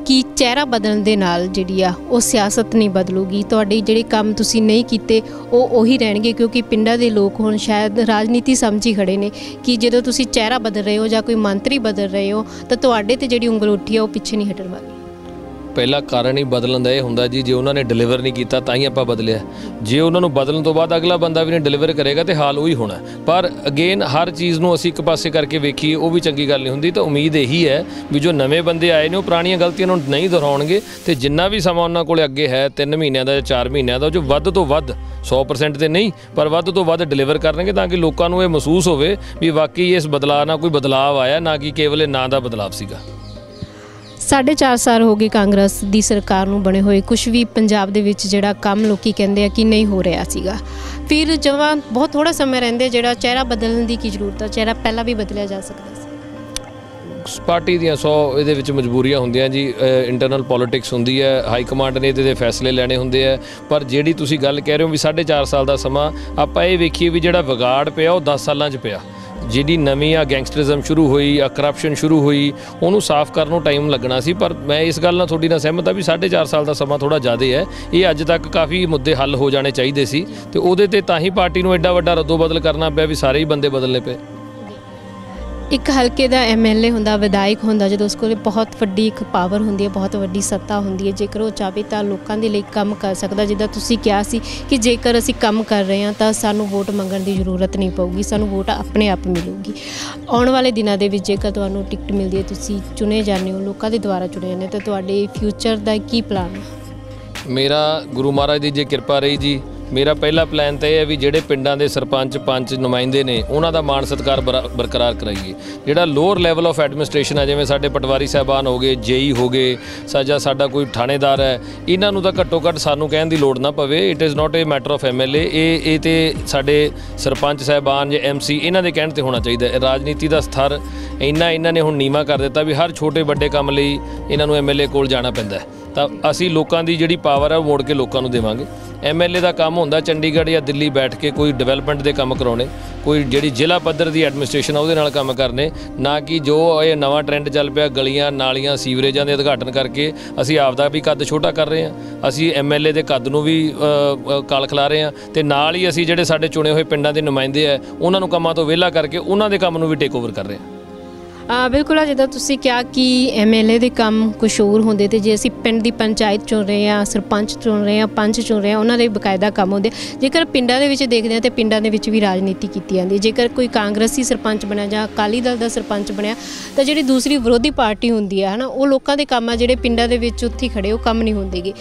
ਕਿ ਚਿਹਰਾ ਬਦਲਣ ਦੇ ਨਾਲ ਜਿਹੜੀ ਆ ਉਹ ਸਿਆਸਤ ਨਹੀਂ ਬਦਲੂਗੀ, ਤੁਹਾਡੇ ਜਿਹੜੇ ਕੰਮ ਤੁਸੀਂ ਨਹੀਂ ਕੀਤੇ ਉਹ ਉਹੀ ਰਹਿਣਗੇ, ਕਿਉਂਕਿ ਪਿੰਡਾਂ ਦੇ ਲੋਕ ਹੁਣ ਸ਼ਾਇਦ ਰਾਜਨੀਤੀ ਸਮਝੀ ਖੜੇ ਨੇ ਕਿ ਜਦੋਂ ਤੁਸੀਂ ਚਿਹਰਾ ਬਦਲ ਰਹੇ ਹੋ ਜਾਂ ਕੋਈ ਮੰਤਰੀ ਬਦਲ ਰਹੇ ਹੋ ਤਾਂ ਤੁਹਾਡੇ 'ਤੇ ਜਿਹੜੀ ਉਂਗਲ ਉੱਠੀ ਆ ਉਹ ਪਿੱਛੇ ਨਹੀਂ ਹਟਣ ਵਾਲੀ। ਪਹਿਲਾ ਕਾਰਨ ਹੀ ਬਦਲਣ ਦਾ ਇਹ ਹੁੰਦਾ ਜੀ, ਜੇ ਉਹਨਾਂ ਨੇ ਡਿਲੀਵਰ ਨਹੀਂ ਕੀਤਾ ਤਾਂ ਹੀ ਆਪਾਂ ਬਦਲਿਆ। ਜੇ ਉਹਨਾਂ ਨੂੰ ਬਦਲਣ ਤੋਂ ਬਾਅਦ ਅਗਲਾ ਬੰਦਾ ਵੀ ਨਹੀਂ ਡਿਲੀਵਰ ਕਰੇਗਾ ਤੇ ਹਾਲ ਉਹੀ ਹੋਣਾ। ਪਰ ਅਗੇਨ ਹਰ ਚੀਜ਼ ਨੂੰ ਅਸੀਂ ਇੱਕ ਪਾਸੇ ਕਰਕੇ ਵੇਖੀਏ ਉਹ ਵੀ ਚੰਗੀ ਗੱਲ ਨਹੀਂ ਹੁੰਦੀ। ਤਾਂ ਉਮੀਦ ਇਹੀ ਹੈ ਵੀ ਜੋ ਨਵੇਂ ਬੰਦੇ ਆਏ ਨੇ ਉਹ ਪੁਰਾਣੀਆਂ ਗਲਤੀਆਂ ਨੂੰ ਨਹੀਂ ਦੁਹਰਾਉਣਗੇ ਤੇ ਜਿੰਨਾ ਵੀ ਸਮਾਂ ਉਹਨਾਂ ਕੋਲ ਅੱਗੇ ਹੈ 3 ਮਹੀਨਿਆਂ ਦਾ ਜਾਂ 4 ਮਹੀਨਿਆਂ ਦਾ, ਜੋ ਵੱਧ ਤੋਂ ਵੱਧ 100% ਤੇ ਨਹੀਂ ਪਰ ਵੱਧ ਤੋਂ ਵੱਧ ਡਿਲੀਵਰ ਕਰਨਗੇ ਤਾਂ ਕਿ ਲੋਕਾਂ ਨੂੰ ਇਹ ਮਹਿਸੂਸ ਹੋਵੇ ਵੀ ਵਾਕਈ ਇਸ ਬਦਲਾਅ ਨਾਲ ਕੋਈ ਬਦਲਾਅ ਆਇਆ, ਨਾ ਕਿ ਕੇਵਲ ਇਹ ਨਾਂ ਦਾ ਬਦਲਾਅ ਸੀਗਾ। 4.5 ਸਾਲ ਹੋ ਗਏ ਕਾਂਗਰਸ ਦੀ ਸਰਕਾਰ ਨੂੰ ਬਣੇ ਹੋਏ, ਕੁਝ ਵੀ ਪੰਜਾਬ ਦੇ ਵਿੱਚ ਜਿਹੜਾ ਕੰਮ ਲੋਕੀ ਕਹਿੰਦੇ ਆ ਕਿ ਨਹੀਂ ਹੋ ਰਿਹਾ ਸੀਗਾ, ਫਿਰ ਜਮਾਂ ਬਹੁਤ ਥੋੜ੍ਹਾ ਸਮਾਂ ਰਹਿੰਦੇ ਜਿਹੜਾ ਚਿਹਰਾ ਬਦਲਣ ਦੀ ਕੀ ਜ਼ਰੂਰਤ ਆ? ਚਿਹਰਾ ਪਹਿਲਾਂ ਵੀ ਬਦਲਿਆ ਜਾ ਸਕਦਾ ਸੀ। ਪਾਰਟੀ ਦੀਆਂ 100 ਇਹਦੇ ਵਿੱਚ ਮਜਬੂਰੀਆਂ ਹੁੰਦੀਆਂ ਜੀ, ਇੰਟਰਨਲ ਪੋਲਿਟਿਕਸ ਹੁੰਦੀ ਹੈ, ਹਾਈ ਕਮਾਂਡ ਨੇ ਇਹਦੇ ਦੇ ਫੈਸਲੇ ਲੈਣੇ ਹੁੰਦੇ ਆ। ਪਰ ਜਿਹੜੀ ਤੁਸੀਂ ਗੱਲ ਕਹਿ ਰਹੇ ਹੋ ਵੀ 4.5 ਸਾਲ ਦਾ ਸਮਾਂ, ਆਪਾਂ ਇਹ ਵੇਖੀਏ ਵੀ ਜਿਹੜਾ ਵਿਗਾੜ ਪਿਆ ਉਹ 10 ਸਾਲਾਂ 'ਚ ਪਿਆ। ਜਿਹੜੀ ਨਵੀਂ ਆ ਗੈਂਗਸਟਰਿਜ਼ਮ ਸ਼ੁਰੂ ਹੋਈ, ਆ ਕਰਪਸ਼ਨ ਸ਼ੁਰੂ ਹੋਈ, ਉਹਨੂੰ ਸਾਫ਼ ਕਰਨ ਨੂੰ ਟਾਈਮ ਲੱਗਣਾ ਸੀ। ਪਰ ਮੈਂ ਇਸ ਗੱਲ ਨਾਲ ਤੁਹਾਡੀ ਨਾਲ ਸਹਿਮਤ ਹਾਂ ਵੀ 4.5 ਸਾਲ ਦਾ ਸਮਾਂ ਥੋੜ੍ਹਾ ਜ਼ਿਆਦਾ ਹੈ। ਇਹ ਅੱਜ ਤੱਕ ਕਾਫੀ ਮੁੱਦੇ ਹੱਲ ਹੋ ਜਾਣੇ ਚਾਹੀਦੇ ਸੀ ਤੇ ਉਹਦੇ ਤੇ ਤਾਂ ਹੀ ਪਾਰਟੀ ਨੂੰ ਐਡਾ ਵੱਡਾ ਰੱਦੋ ਬਦਲ ਕਰਨਾ ਪਿਆ ਵੀ ਸਾਰੇ ਹੀ ਬੰਦੇ ਬਦਲਨੇ ਪਏ। ਇੱਕ ਹਲਕੇ ਦਾ MLA ਹੁੰਦਾ, ਵਿਧਾਇਕ ਹੁੰਦਾ, ਜਦੋਂ ਉਸ ਕੋਲ ਬਹੁਤ ਵੱਡੀ ਇੱਕ ਪਾਵਰ ਹੁੰਦੀ ਹੈ, ਬਹੁਤ ਵੱਡੀ ਸੱਤਾ ਹੁੰਦੀ ਹੈ, ਜੇਕਰ ਉਹ ਚਾਹੇ ਤਾਂ ਲੋਕਾਂ ਦੇ ਲਈ ਕੰਮ ਕਰ ਸਕਦਾ। ਜਿੱਦਾਂ ਤੁਸੀਂ ਕਿਹਾ ਸੀ ਕਿ ਜੇਕਰ ਅਸੀਂ ਕੰਮ ਕਰ ਰਹੇ ਹਾਂ ਤਾਂ ਸਾਨੂੰ ਵੋਟ ਮੰਗਣ ਦੀ ਜ਼ਰੂਰਤ ਨਹੀਂ ਪਊਗੀ, ਸਾਨੂੰ ਵੋਟ ਆਪਣੇ ਆਪ ਮਿਲੂਗੀ। ਆਉਣ ਵਾਲੇ ਦਿਨਾਂ ਦੇ ਵਿੱਚ ਜੇਕਰ ਤੁਹਾਨੂੰ ਟਿਕਟ ਮਿਲਦੀ ਹੈ, ਤੁਸੀਂ ਚੁਣੇ ਜਾਂਦੇ ਹੋ, ਲੋਕਾਂ ਦੇ ਦੁਆਰਾ ਚੁਣੇ ਜਾਂਦੇ, ਤਾਂ ਤੁਹਾਡੇ ਫਿਊਚਰ ਦਾ ਕੀ ਪਲਾਨ ਹੈ? ਮੇਰਾ ਗੁਰੂ ਮਹਾਰਾਜ ਦੀ ਜੇ ਕਿਰਪਾ ਰਹੀ ਜੀ, ਮੇਰਾ ਪਹਿਲਾ ਪਲਾਨ ਤਾਂ ਇਹ ਹੈ ਵੀ ਜਿਹੜੇ ਪਿੰਡਾਂ ਦੇ ਸਰਪੰਚ ਪੰਚ ਨੁਮਾਇੰਦੇ ਨੇ ਉਹਨਾਂ ਦਾ ਮਾਣ ਸਤਿਕਾਰ ਬਰਕਰਾਰ ਕਰਾਈਏ। ਜਿਹੜਾ ਲੋਅਰ ਲੈਵਲ ਆਫ ਐਡਮਿਨਿਸਟ੍ਰੇਸ਼ਨ ਹੈ, ਜਿਵੇਂ ਸਾਡੇ ਪਟਵਾਰੀ ਸਾਹਿਬਾਨ ਹੋ ਗਏ, JE ਹੋ ਗਏ, ਸਾਡਾ ਕੋਈ ਥਾਣੇਦਾਰ ਹੈ, ਇਹਨਾਂ ਨੂੰ ਤਾਂ ਘੱਟੋ ਘੱਟ ਸਾਨੂੰ ਕਹਿਣ ਦੀ ਲੋੜ ਨਾ ਪਵੇ। It is not A matter of MLA, ਇਹ ਤੇ ਸਾਡੇ ਸਰਪੰਚ ਸਾਹਿਬਾਨ ਜਾਂ MC ਇਹਨਾਂ ਦੇ ਕਹਿਣ 'ਤੇ ਹੋਣਾ ਚਾਹੀਦਾ। ਰਾਜਨੀਤੀ ਦਾ ਸਥਰ ਇਹਨਾਂ ਨੇ ਹੁਣ ਨੀਵਾਂ ਕਰ ਦਿੱਤਾ ਵੀ ਹਰ ਛੋਟੇ ਵੱਡੇ ਕੰਮ ਲਈ ਇਹਨਾਂ ਨੂੰ MLA ਕੋਲ ਜਾਣਾ ਪੈਂਦਾ। ਤਾਂ ਅਸੀਂ ਲੋਕਾਂ ਦੀ ਜਿਹੜੀ ਪਾਵਰ ਹੈ ਉਹ ਮੋੜ ਕੇ ਲੋਕਾਂ ਨੂੰ ਦੇਵਾਂਗੇ। MLA ਦਾ ਕੰਮ ਹੁੰਦਾ ਚੰਡੀਗੜ੍ਹ ਜਾਂ ਦਿੱਲੀ ਬੈਠ ਕੇ ਕੋਈ ਡਿਵੈਲਪਮੈਂਟ ਦੇ ਕੰਮ ਕਰਾਉਣੇ, ਕੋਈ ਜਿਹੜੀ ਜ਼ਿਲ੍ਹਾ ਪੱਧਰ ਦੀ ਐਡਮਿਨਿਸਟ੍ਰੇਸ਼ਨ ਆ ਉਹਦੇ ਨਾਲ ਕੰਮ ਕਰਨੇ, ਨਾ ਕਿ ਜੋ ਇਹ ਨਵਾਂ ਟ੍ਰੈਂਡ ਚੱਲ ਪਿਆ ਗਲੀਆਂ ਨਾਲੀਆਂ ਸੀਵਰੇਜਾਂ ਦੇ ਉਦਘਾਟਨ ਕਰਕੇ ਅਸੀਂ ਆਪਦਾ ਵੀ ਕੱਦ ਛੋਟਾ ਕਰ ਰਹੇ ਹਾਂ। ਅਸੀਂ MLA ਦੇ ਕੱਦ ਨੂੰ ਵੀ ਕਾਲ ਖਿਲਾ ਰਹੇ ਹਾਂ ਤੇ ਨਾਲ ਹੀ ਅਸੀਂ ਜਿਹੜੇ ਸਾਡੇ ਚੁਣੇ ਹੋਏ ਪਿੰਡਾਂ ਦੇ ਨੁਮਾਇੰਦੇ ਆ ਉਹਨਾਂ ਨੂੰ ਕੰਮਾਂ ਤੋਂ ਵਿਹਲਾ ਕਰਕੇ ਉਹਨਾਂ ਦੇ ਕੰਮ ਨੂੰ ਵੀ ਟੇਕ ਓਵਰ ਕਰ ਰਹੇ ਹਾਂ। ਬਿਲਕੁਲ, ਜਿੱਦਾਂ ਤੁਸੀਂ ਕਿਹਾ ਕਿ MLA ਦੇ ਕੰਮ ਕੁਛ ਹੋਰ ਹੁੰਦੇ ਤੇ ਜੇ ਅਸੀਂ ਪਿੰਡ ਦੀ ਪੰਚਾਇਤ ਚੁਣ ਰਹੇ ਹਾਂ, ਸਰਪੰਚ ਚੁਣ ਰਹੇ ਹਾਂ, ਪੰਚ ਚੁਣ ਰਹੇ ਹਾਂ, ਉਹਨਾਂ ਦੇ ਬਕਾਇਦਾ ਕੰਮ ਹੁੰਦੇ। ਜੇਕਰ ਪਿੰਡਾਂ ਦੇ ਵਿੱਚ ਦੇਖਦੇ ਹਾਂ ਤਾਂ ਪਿੰਡਾਂ ਦੇ ਵਿੱਚ ਵੀ ਰਾਜਨੀਤੀ ਕੀਤੀ ਜਾਂਦੀ। ਜੇਕਰ ਕੋਈ ਕਾਂਗਰਸੀ ਸਰਪੰਚ ਬਣਿਆ ਜਾਂ ਅਕਾਲੀ ਦਲ ਦਾ ਸਰਪੰਚ ਬਣਿਆ ਤਾਂ ਜਿਹੜੀ ਦੂਸਰੀ ਵਿਰੋਧੀ ਪਾਰਟੀ ਹੁੰਦੀ ਹੈ ਨਾ, ਉਹ ਲੋਕਾਂ ਦੇ ਕੰਮ ਆ ਜਿਹੜੇ ਪਿੰਡਾਂ ਦੇ ਵਿੱਚ ਉੱਥੇ ਖੜੇ ਉਹ ਕੰਮ ਨਹੀਂ ਹੁੰਦੇਗੇ।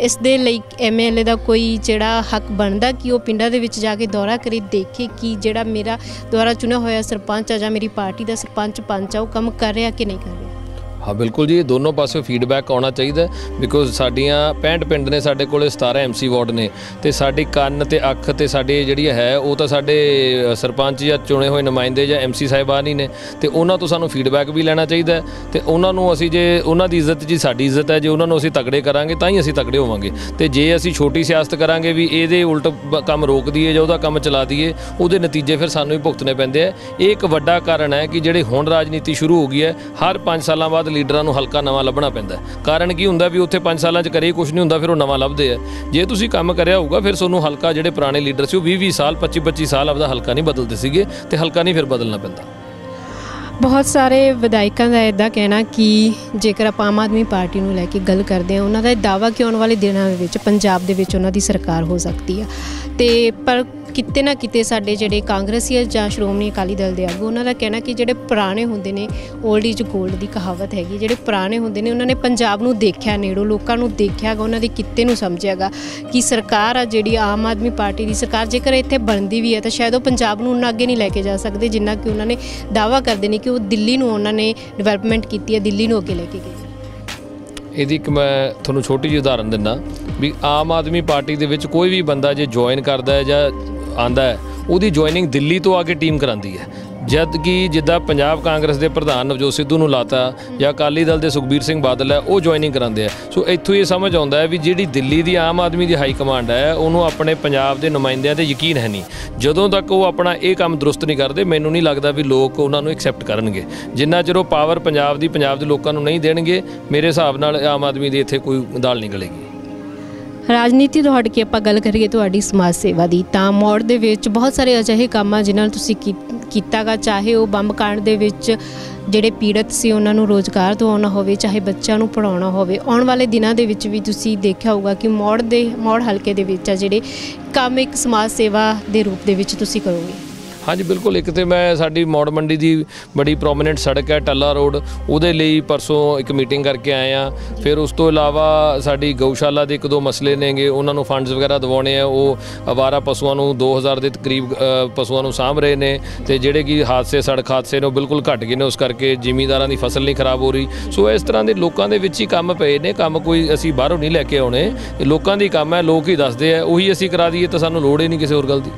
ਇਸ ਦੇ ਲਈ MLA ਦਾ ਕੋਈ ਜਿਹੜਾ ਹੱਕ ਬਣਦਾ ਕਿ ਉਹ ਪਿੰਡਾਂ ਦੇ ਵਿੱਚ ਜਾ ਕੇ ਦੌਰਾ ਕਰੇ, ਦੇਖੇ ਕਿ ਜਿਹੜਾ ਮੇਰਾ ਦੁਆਰਾ ਚੁਣਿਆ ਹੋਇਆ ਸਰਪੰਚ ਆ ਜਾਂ ਮੇਰੀ ਪਾਰਟੀ ਦਾ ਸਰਪੰਚ ਪੰਚ ਆ ਉਹ ਕੰਮ ਕਰ ਰਿਹਾ ਕਿ ਨਹੀਂ ਕਰ ਰਿਹਾ। ਹਾਂ ਬਿਲਕੁਲ ਜੀ, ਇਹ ਦੋਨੋਂ ਪਾਸੇ ਫੀਡਬੈਕ ਆਉਣਾ ਚਾਹੀਦਾ ਬਿਕੋਜ਼ ਸਾਡੀਆਂ 65 ਪਿੰਡ ਨੇ, ਸਾਡੇ ਕੋਲ 17 MC ਵਾਰਡ ਨੇ ਤੇ ਸਾਡੀ ਕੰਨ ਤੇ ਅੱਖ ਤੇ ਸਾਡੀ ਜਿਹੜੀ ਹੈ ਉਹ ਤਾਂ ਸਾਡੇ ਸਰਪੰਚ ਜਾਂ ਚੁਣੇ ਹੋਏ ਨੁਮਾਇੰਦੇ ਜਾਂ MC ਸਾਹਿਬਾਨ ਹੀ ਨੇ ਤੇ ਉਹਨਾਂ ਤੋਂ ਸਾਨੂੰ ਫੀਡਬੈਕ ਵੀ ਲੈਣਾ ਚਾਹੀਦਾ ਤੇ ਉਹਨਾਂ ਨੂੰ ਅਸੀਂ ਜੇ ਉਹਨਾਂ ਦੀ ਇੱਜ਼ਤ ਜੀ ਸਾਡੀ ਇੱਜ਼ਤ ਹੈ, ਜੇ ਉਹਨਾਂ ਨੂੰ ਅਸੀਂ ਤਕੜੇ ਕਰਾਂਗੇ ਤਾਂ ਹੀ ਅਸੀਂ ਤਕੜੇ ਹੋਵਾਂਗੇ। ਤੇ ਜੇ ਅਸੀਂ ਛੋਟੀ ਸਿਆਸਤ ਕਰਾਂਗੇ ਵੀ ਇਹਦੇ ਉਲਟ ਕੰਮ ਰੋਕ ਦਈਏ ਜਾਂ ਉਹਦਾ ਕੰਮ ਚਲਾ ਦਈਏ, ਉਹਦੇ ਨਤੀਜੇ ਫਿਰ ਸਾਨੂੰ ਹੀ ਭੁਗਤਣੇ ਪੈਂਦੇ ਆ। ਇਹ ਇੱਕ ਵੱਡਾ ਕਾਰਨ ਹੈ ਕਿ ਜਿਹੜੇ ਹੁਣ ਰਾਜਨੀਤੀ ਸ਼ੁਰੂ ਹੋ ਗਈ ਹੈ, ਹਰ 5 ਸਾਲਾਂ ਬਾਅਦ ਲੀਡਰਾਂ ਨੂੰ ਹਲਕਾ ਨਵਾਂ ਲੱਭਣਾ ਪੈਂਦਾ। ਕਾਰਨ ਕੀ ਹੁੰਦਾ ਵੀ ਉੱਥੇ 5 ਸਾਲਾਂ 'ਚ ਕਰੇ ਕੁਛ ਨਹੀਂ ਹੁੰਦਾ, ਫਿਰ ਉਹ ਨਵਾਂ ਲੱਭਦੇ ਆ। ਜੇ ਤੁਸੀਂ ਕੰਮ ਕਰਿਆ ਹੋਊਗਾ ਫਿਰ ਤੁਹਾਨੂੰ ਹਲਕਾ, ਜਿਹੜੇ ਪੁਰਾਣੇ ਲੀਡਰ ਸੀ ਉਹ 20-20 ਸਾਲ 25-25 ਸਾਲ ਆਪਦਾ ਹਲਕਾ ਨਹੀਂ ਬਦਲਦੇ ਸੀਗੇ ਤੇ ਹਲਕਾ ਨਹੀਂ ਫਿਰ ਬਦਲਣਾ ਪੈਂਦਾ। ਬਹੁਤ ਸਾਰੇ ਵਿਧਾਇਕਾਂ ਦਾ ਇੱਦਾਂ ਕਹਿਣਾ ਕਿ ਜੇਕਰ ਆਪਾਂ ਆਮ ਆਦਮੀ ਪਾਰਟੀ ਨੂੰ ਲੈ ਕੇ ਗੱਲ ਕਰਦੇ ਹਾਂ, ਉਹਨਾਂ ਦਾ ਦਾਅਵਾ ਕਿ ਆਉਣ ਵਾਲੇ ਦਿਨਾਂ ਦੇ ਵਿੱਚ ਪੰਜਾਬ ਦੇ ਵਿੱਚ ਉਹਨਾਂ ਦੀ ਸਰਕਾਰ ਹੋ ਸਕਦੀ ਆ ਤੇ ਪਰ ਕਿਤੇ ਨਾ ਕਿਤੇ ਸਾਡੇ ਜਿਹੜੇ ਕਾਂਗਰਸੀ ਜਾਂ ਸ਼੍ਰੋਮਣੀ ਅਕਾਲੀ ਦਲ ਦੇ ਆਗੂ, ਉਹਨਾਂ ਦਾ ਕਹਿਣਾ ਕਿ ਜਿਹੜੇ ਪੁਰਾਣੇ ਹੁੰਦੇ ਨੇ, ਓਲਡ ਇਜ਼ ਗੋਲਡ ਦੀ ਕਹਾਵਤ ਹੈਗੀ, ਜਿਹੜੇ ਪੁਰਾਣੇ ਹੁੰਦੇ ਨੇ ਉਹਨਾਂ ਨੇ ਪੰਜਾਬ ਨੂੰ ਦੇਖਿਆ, ਨੇੜੋਂ ਲੋਕਾਂ ਨੂੰ ਦੇਖਿਆਗਾ, ਉਹਨਾਂ ਦੇ ਕਿੱਤੇ ਨੂੰ ਸਮਝਿਆਗਾ ਕਿ ਸਰਕਾਰ ਆ ਜਿਹੜੀ ਆਮ ਆਦਮੀ ਪਾਰਟੀ ਦੀ ਸਰਕਾਰ ਜੇਕਰ ਇੱਥੇ ਬਣਦੀ ਵੀ ਹੈ ਤਾਂ ਸ਼ਾਇਦ ਉਹ ਪੰਜਾਬ ਨੂੰ ਉਹਨਾਂ ਅੱਗੇ ਨਹੀਂ ਲੈ ਕੇ ਜਾ ਸਕਦੇ ਜਿੰਨਾ ਕਿ ਉਹਨਾਂ ਨੇ ਦਾਅਵਾ ਕਰਦੇ ਨੇ ਕਿ ਉਹ ਦਿੱਲੀ ਨੂੰ ਉਹਨਾਂ ਨੇ ਡਿਵੈਲਪਮੈਂਟ ਕੀਤੀ ਹੈ, ਦਿੱਲੀ ਨੂੰ ਅੱਗੇ ਲੈ ਕੇ ਗਏ। ਇਹਦੀ ਇੱਕ ਮੈਂ ਤੁਹਾਨੂੰ ਛੋਟੀ ਜਿਹੀ ਉਦਾਹਰਨ ਦਿੰਦਾ ਵੀ ਆਮ ਆਦਮੀ ਪਾਰਟੀ ਦੇ ਵਿੱਚ ਕੋਈ ਵੀ ਬੰਦਾ ਜੇ ਜੁਆਇਨ ਕਰਦਾ ਹੈ ਜਾਂ ਆਉਂਦਾ ਹੈ, ਉਹਦੀ ਜੁਆਇਨਿੰਗ ਦਿੱਲੀ ਤੋਂ ਆ ਕੇ ਟੀਮ ਕਰਾਉਂਦੀ ਹੈ। ਜਦ ਕਿ ਜਿੱਦਾਂ ਪੰਜਾਬ ਕਾਂਗਰਸ ਦੇ ਪ੍ਰਧਾਨ ਨਵਜੋਤ ਸਿੱਧੂ ਨੂੰ ਲਾਤਾ ਜਾਂ ਅਕਾਲੀ ਦਲ ਦੇ ਸੁਖਬੀਰ ਸਿੰਘ ਬਾਦਲ ਹੈ, ਉਹ ਜੁਆਇਨਿੰਗ ਕਰਾਉਂਦੇ ਆ। ਸੋ ਇੱਥੋਂ ਇਹ ਸਮਝ ਆਉਂਦਾ ਹੈ ਵੀ ਜਿਹੜੀ ਦਿੱਲੀ ਦੀ ਆਮ ਆਦਮੀ ਦੀ ਹਾਈ ਕਮਾਂਡ ਹੈ, ਉਹਨੂੰ ਆਪਣੇ ਪੰਜਾਬ ਦੇ ਨੁਮਾਇੰਦਿਆਂ 'ਤੇ ਯਕੀਨ ਹੈ ਨਹੀਂ। ਜਦੋਂ ਤੱਕ ਉਹ ਆਪਣਾ ਇਹ ਕੰਮ ਦਰੁਸਤ ਨਹੀਂ ਕਰਦੇ, ਮੈਨੂੰ ਨਹੀਂ ਲੱਗਦਾ ਵੀ ਲੋਕ ਉਹਨਾਂ ਨੂੰ ਐਕਸੈਪਟ ਕਰਨਗੇ। ਜਿੰਨਾ ਚਿਰ ਉਹ ਪਾਵਰ ਪੰਜਾਬ ਦੇ ਲੋਕਾਂ ਨੂੰ ਨਹੀਂ ਦੇਣਗੇ, ਮੇਰੇ ਹਿਸਾਬ ਨਾਲ ਆਮ ਆਦਮੀ ਦੀ ਇੱਥੇ ਕੋਈ ਦਾਲ ਨਹੀਂ ਗਲੇਗੀ। ਰਾਜਨੀਤੀ ਤੋਂ ਹਟ ਕੇ ਆਪਾਂ ਗੱਲ ਕਰੀਏ ਤੁਹਾਡੀ ਸਮਾਜ ਸੇਵਾ ਦੀ, ਤਾਂ ਮੌੜ ਦੇ ਵਿੱਚ ਬਹੁਤ ਸਾਰੇ ਅਜਿਹੇ ਕੰਮ ਆ ਜਿਨ੍ਹਾਂ ਨੂੰ ਤੁਸੀਂ ਕੀਤਾ ਗਾ, ਚਾਹੇ ਉਹ ਬੰਬ ਕਾਂਡ ਦੇ ਵਿੱਚ ਜਿਹੜੇ ਪੀੜਤ ਸੀ ਉਹਨਾਂ ਨੂੰ ਰੋਜ਼ਗਾਰ ਦਿਵਾਉਣਾ ਹੋਵੇ, ਚਾਹੇ ਬੱਚਿਆਂ ਨੂੰ ਪੜ੍ਹਾਉਣਾ ਹੋਵੇ। ਆਉਣ ਵਾਲੇ ਦਿਨਾਂ ਦੇ ਵਿੱਚ ਵੀ ਤੁਸੀਂ ਦੇਖਿਆ ਹੋਊਗਾ ਕਿ ਮੌੜ ਹਲਕੇ ਦੇ ਵਿੱਚ ਆ ਜਿਹੜੇ ਕੰਮ ਇੱਕ ਸਮਾਜ ਸੇਵਾ ਦੇ ਰੂਪ ਦੇ ਵਿੱਚ ਤੁਸੀਂ ਕਰੋਗੇ। ਹਾਂਜੀ ਬਿਲकुल। एक तो मैं साडी मौड़ मंडी की बड़ी प्रोमिनेंट सड़क है टल्ला रोड, ਉਹਦੇ ਲਈ परसों एक मीटिंग करके आए हैं। फिर उस तो इलावा साडी गौशाला के एक दो मसले नेगे, उन्होंने फंड्स वगैरह दिवाने हैं। वो अवारा पशुओं को 2000 के करीब पशुओं को साਂਭ रहे हैं, तो जोड़े कि हादसे सड़क हादसे ने बिल्कुल घट गए ने, उस करके जिमीदारां की फसल नहीं खराब हो रही। सो इस तरह के लोगों के विच ही काम पे ने, काम कोई असी बाहरों नहीं लैके आने, लोगों की काम है, लोग ही दसदे है, उही असी करा दईए, तो सानूं लोड़ ही नहीं किसी होर गल दी।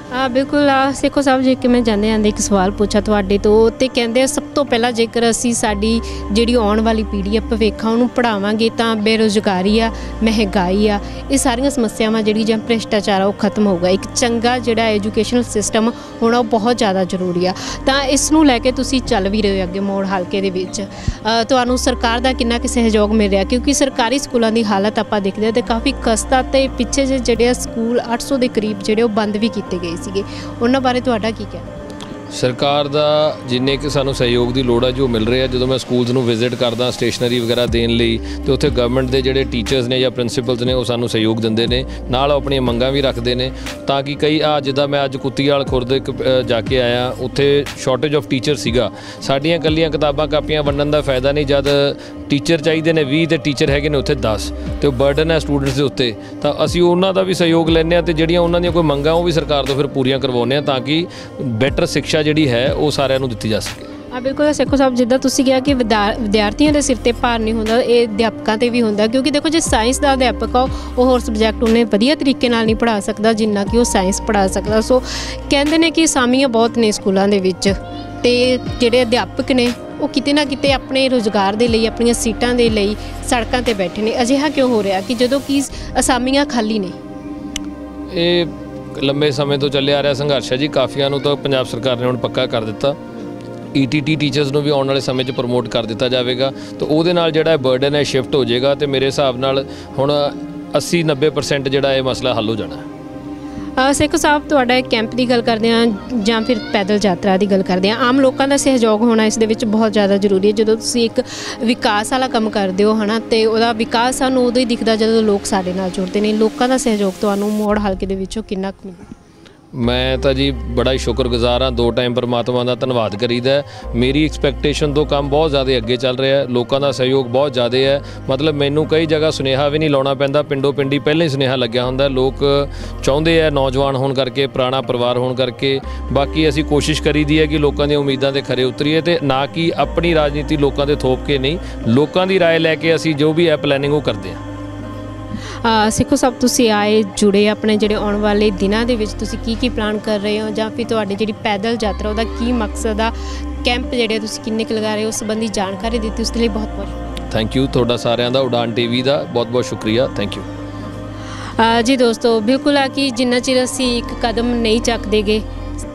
हाँ बिल्कुल। सेखो साहब जी कि मैं जाते आते एक सवाल पूछा तुहाडे तो, ते कहंदे सब तो पहला जेकर असी साडी जिहड़ी आउण वाली पीढ़ी आ भविख उहनूं पढ़ावांगे तां बेरोज़गारी आ, महंगाई आ, ये सारियां समस्यावां जिहड़ी जां भ्रिष्टाचार आ वो खत्म होगा। एक चंगा जिहड़ा एजुकेशनल सिस्टम होना बहुत ज़्यादा जरूरी आ। तां इस नूं लैके तुसीं चल भी रहे हो अगे मौड़ हलके दे विच, तुहानूं सरकार दा किन्ना कि सहयोग मिल रहा? क्योंकि सरकारी स्कूलों की हालत आपां देखदे ते काफ़ी कस्ता ते पिछे जे जिहड़े स्कूल 800 के करीब जिहड़े बंद भी कीते गए ਸੀਗੇ, ਉਹਨਾਂ ਬਾਰੇ ਤੁਹਾਡਾ ਕੀ ਕਹਿਣਾ? सरकार का जिन्ने कि सानू सहयोग की लोड़ है जो मिल रहा है, जो मैं स्कूल्स में विजिट करदा स्टेशनरी वगैरह देने लई, तो उत्थे गवर्नमेंट के जोड़े टीचर्स ने या प्रिंसीपल्स ने वो सानू सहयोग देंदे ने, नाल अपनी मंगां भी रखते हैं। ताकि कई जिद्दां मैं अज कुत्तीवाल खुरद एक जाके आया, उत्थे शॉर्टेज ऑफ टीचर सीगा, साडियां कल्लियां किताबां कापियां वंडण का फायदा नहीं, जद टीचर चाहिए ने 20 तो टीचर है ने उत्थे 10, तो बर्डन है स्टूडेंट्स के उत्ते, तो असीं उन्हां दा भी सहयोग लैंदे आं, ते जिहड़ियां उन्हां दियां कोई मंगां वो भी सरकार तो फिर पूरीआं करवाउने आं, ताकि बैटर शिक्षा जिहड़ी है वो सारिਆਂ ਨੂੰ ਦਿੱਤੀ ਜਾ ਸਕੇ। हाँ बिल्कुल। सेखो साहब जिद्दां तुसीं कहा कि विद्यार्थियों के सिर ते भार नहीं होंदा, ये अध्यापकों ते भी होंदा, क्योंकि देखो जो साइंस का अध्यापक आ वो होर सबजैक्ट उन्हें वधिया तरीके नाल नहीं पढ़ा सकता जिन्ना कि वो साइंस पढ़ा सकता। सो कहते हैं कि सामियां बहुत ने स्कूलों के विच, ते जिहड़े अध्यापक ने वो किते ना किते अपने रोज़गार के लिए अपन सीटां के लिए सड़कों पर बैठे ने। अजिहा क्यों हो रहा कि जदों कि असामियां खाली ने? ये लंबे समय तो चलिया आ रहा संघर्ष है जी, काफिया तो पंजाब सरकार ने हुण पक्का कर दिता। ETT टीचर्स को भी आने वाले समय प्रमोट कर दिता जाएगा, तो वो जो बर्डन है शिफ्ट हो जाएगा, तो मेरे हिसाब नाल हुण 80-90% जो मसला हल हो जाना है। सेखो साहब तुहाडा कैंप की गल करते हैं जां फिर पैदल यात्रा की गल करते हैं, आम लोगों का सहयोग होना इस दे विच बहुत ज़्यादा जरूरी है। जो तुसीं एक विकास वाला काम करते हो है ना, तो वह विकास सानूं उदों ही दिखदा जदों लोग साडे नाल जुड़ते हैं। लोगों का सहयोग तुहानूं मौड़ हलके दे विचों किन्ना कुं मिलदा? मैं तो जी बड़ा ही शुक्रगुजार हाँ, 2 टाइम परमात्मा का धन्यवाद करीदा। मेरी एक्सपैक्टेशन तो काम बहुत ज़्यादा अगे चल रहा है, लोगों का सहयोग बहुत ज़्यादा है। मतलब मैनू कई जगह सुनेहा भी नहीं लाना पैंदा, पिंडों पिंडी पहले ही सुनेहा लग्या हुंदा। लोग चाहते हैं नौजवान होने करके, पुराना परिवार होने करके, बाकी असी कोशिश करी दी है कि लोगों की उम्मीदों के खरे उतरीए, तो ना कि अपनी राजनीति लोगों के थोप के नहीं, लोगों की राय लैके असी जो भी है प्लैनिंग वो करते हैं। सिखो साहब तुसीं आए जुड़े अपने जिहड़े आने वाले दिनों के विच तुसीं की प्लान कर रहे हो, जां फिर तुहाडी जिहड़ी पैदल यात्रा उहदा की मकसद आ, कैंप जिहड़े तुसीं किन्ने क लगा रहे हो, उस संबंधी जानकारी दी उसके लिए बहुत बहुत थैंक यू। तुहाडा सारिਆਂ ਦਾ उड़ान TV का बहुत बहुत शुक्रिया, थैंक यू जी। दोस्तों बिल्कुल आ कि जिन्ना चिर असीं एक कदम नहीं चकदे गे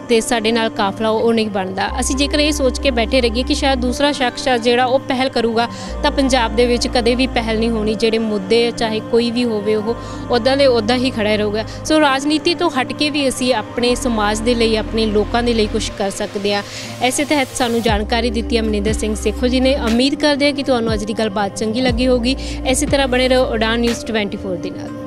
तो साडे नाल काफला वो नहीं बनता। असीं जेकर ये सोच के बैठे रहिए कि शायद दूसरा शख्स ਜਿਹੜਾ ਉਹ पहल करूगा, तो पंजाब ਦੇ ਵਿੱਚ कदे भी पहल नहीं होनी। ਜਿਹੜੇ मुद्दे चाहे कोई भी होवे ਉਹ ਉੱਦਾਂ ਦੇ ਉੱਦਾਂ ही खड़ा ਰਹੂਗਾ। सो राजनीति तो हट के भी असीं अपने समाज के लिए, अपने लोगों के लिए कुछ कर सकते हैं। इस तहत सानू जानकारी दी है मनिंदर सिंह सेखो जी ने। उम्मीद करते हैं कि तुहानू अज दी गलबात चंगी लगी होगी। इसी तरह बने रहो उड़ान न्यूज़ 24 ਦੇ ਨਾਲ।